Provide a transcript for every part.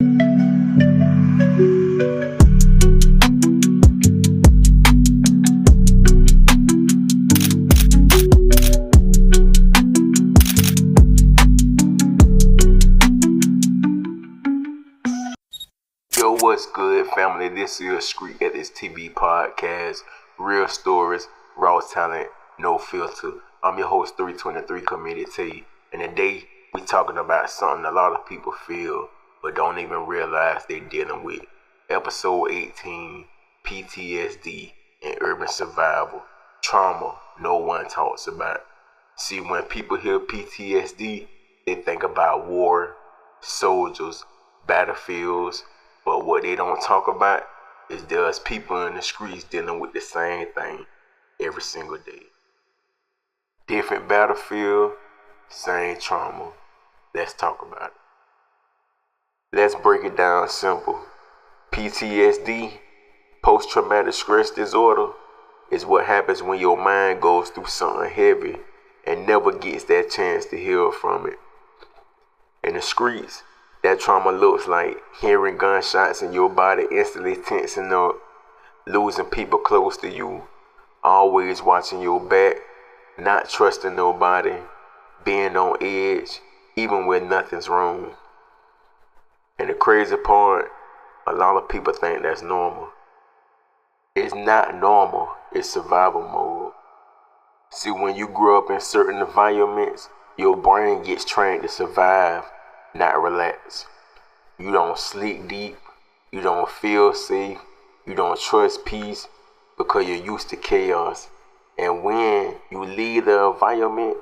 Yo, what's good, family? This is Street Ethics TV podcast. Real stories, raw talent, no filter. I'm your host, 323 Community, and today we talking about something a lot of people feel but don't even realize they're dealing with. Episode 18, PTSD and urban survival. Trauma no one talks about. See, when people hear PTSD, they think about war, soldiers, battlefields. But what they don't talk about is there's people in the streets dealing with the same thing every single day. Different battlefield, same trauma. Let's talk about it. Let's break it down simple. PTSD, post-traumatic stress disorder, is what happens when your mind goes through something heavy and never gets that chance to heal from it. In the streets, that trauma looks like hearing gunshots in your body, instantly tensing up, losing people close to you, always watching your back, not trusting nobody, being on edge, even when nothing's wrong. And the crazy part, a lot of people think that's normal. It's not normal, it's survival mode. See, when you grow up in certain environments, your brain gets trained to survive, not relax. You don't sleep deep, you don't feel safe, you don't trust peace because you're used to chaos. And when you leave the environment,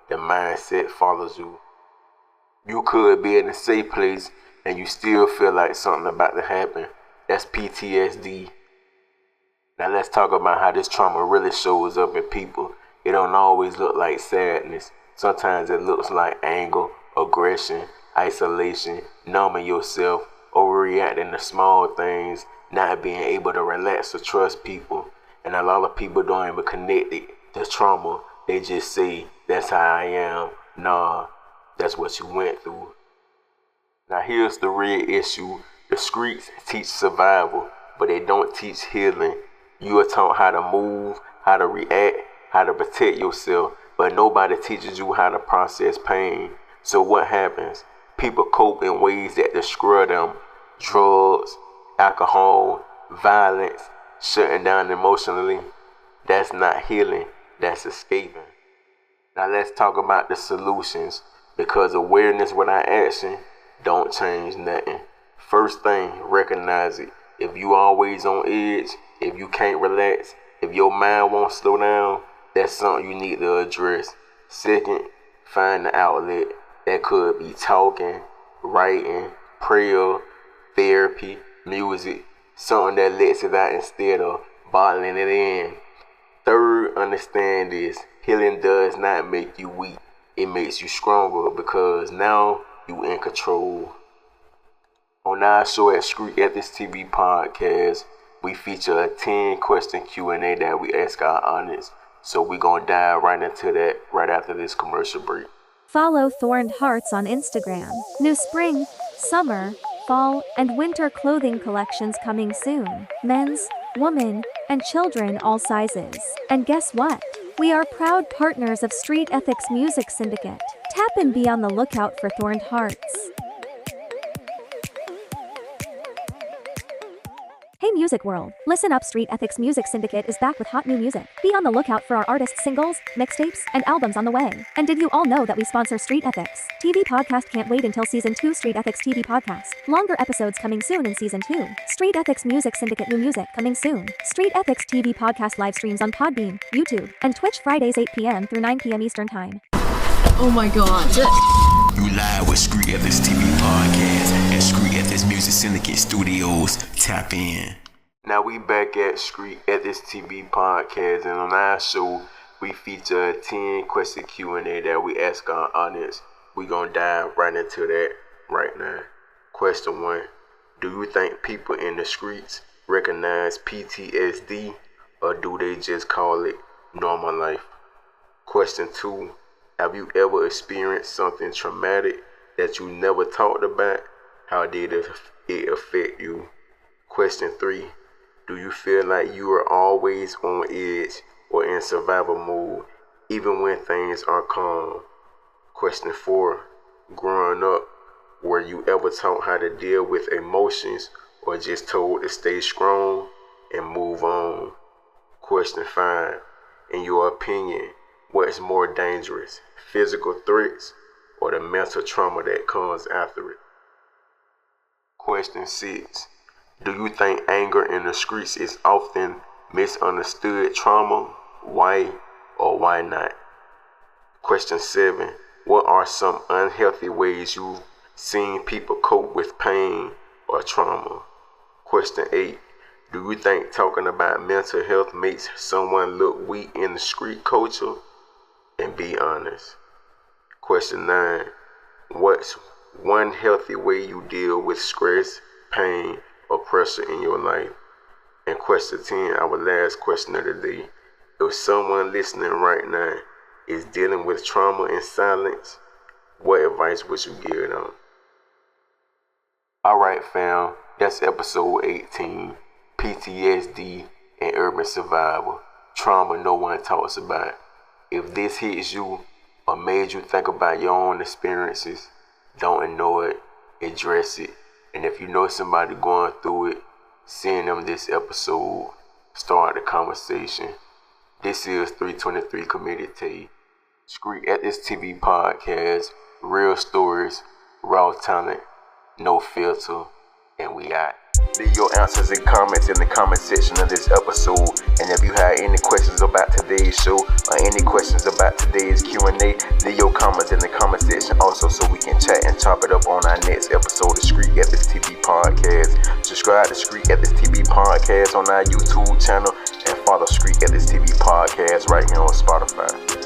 the mindset follows you. You could be in a safe place and you still feel like something about to happen. That's PTSD. Now let's talk about how this trauma really shows up in people. It don't always look like sadness. Sometimes it looks like anger, aggression, isolation, numbing yourself, overreacting to small things, not being able to relax or trust people. And a lot of people don't even connect it to trauma. They just say, that's how I am. Nah, that's what you went through. Now here's the real issue. The streets teach survival, but they don't teach healing. You are taught how to move, how to react, how to protect yourself, but nobody teaches you how to process pain. So what happens? People cope in ways that destroy them. Drugs, alcohol, violence, shutting down emotionally. That's not healing, that's escaping. Now let's talk about the solutions, because awareness without action don't change nothing. First thing, recognize it. If you always on edge, if you can't relax, if your mind won't slow down, that's something you need to address. Second, find the outlet. That could be talking, writing, prayer, therapy, music, something that lets it out instead of bottling it in. Third, understand this. Healing does not make you weak. It makes you stronger because now you in control. On our show at Street Ethics TV podcast, we feature a 10-question Q&A that we ask our audience. So we're going to dive right into that right after this commercial break. Follow Thorned Hearts on Instagram. New spring, summer, fall, and winter clothing collections coming soon. Men's, women, and children all sizes. And guess what? We are proud partners of Street Ethics Music Syndicate. Tap and be on the lookout for Thorned Hearts. Hey Music World, listen up, Street Ethics Music Syndicate is back with hot new music. Be on the lookout for our artists' singles, mixtapes, and albums on the way. And did you all know that we sponsor Street Ethics TV podcast? Can't wait until season 2 Street Ethics TV podcast. Longer episodes coming soon in season 2. Street Ethics Music Syndicate new music coming soon. Street Ethics TV podcast live streams on Podbean, YouTube, and Twitch Fridays 8 p.m. through 9 p.m. Eastern Time. Oh my god. You live with Street Ethics TV podcast at Street Ethics Music Syndicate Studios. Tap in. Now we back at Street Ethics TV podcast, and on our show we feature a 10-question Q&A that we ask our audience. We gonna dive right into that right now. Question 1: do you think people in the streets recognize PTSD, or do they just call it normal life? Question 2: have you ever experienced something traumatic that you never talked about How did it affect you? Question 3. Do you feel like you are always on edge or in survival mode, even when things are calm? Question 4. Growing up, were you ever taught how to deal with emotions or just told to stay strong and move on? Question 5. In your opinion, what is more dangerous, physical threats or the mental trauma that comes after it? Question 6. Do you think anger in the streets is often misunderstood trauma? Why or why not? Question 7. What are some unhealthy ways you've seen people cope with pain or trauma? Question 8. Do you think talking about mental health makes someone look weak in the street culture? And be honest. Question 9. What's one healthy way you deal with stress, pain, or pressure in your life? And question 10, our last question of the day. If someone listening right now is dealing with trauma in silence, what advice would you give them? Alright fam, that's episode 18, PTSD and urban survival, trauma no one talks about. If this hits you or made you think about your own experiences, don't ignore it, address it. And if you know somebody going through it, send them this episode, start the conversation. This is 323 Community, Street Ethics TV podcast, real stories, raw talent, no filter, and we out. Leave your answers and comments in the comment section of this episode. And if you have any questions about today's show or any questions about today's Q&A, leave your comments in the comment section also so we can chat and chop it up on our next episode of Street Ethics TV Podcast. Subscribe to Street Ethics TV Podcast on our YouTube channel and follow Street Ethics TV Podcast right here on Spotify.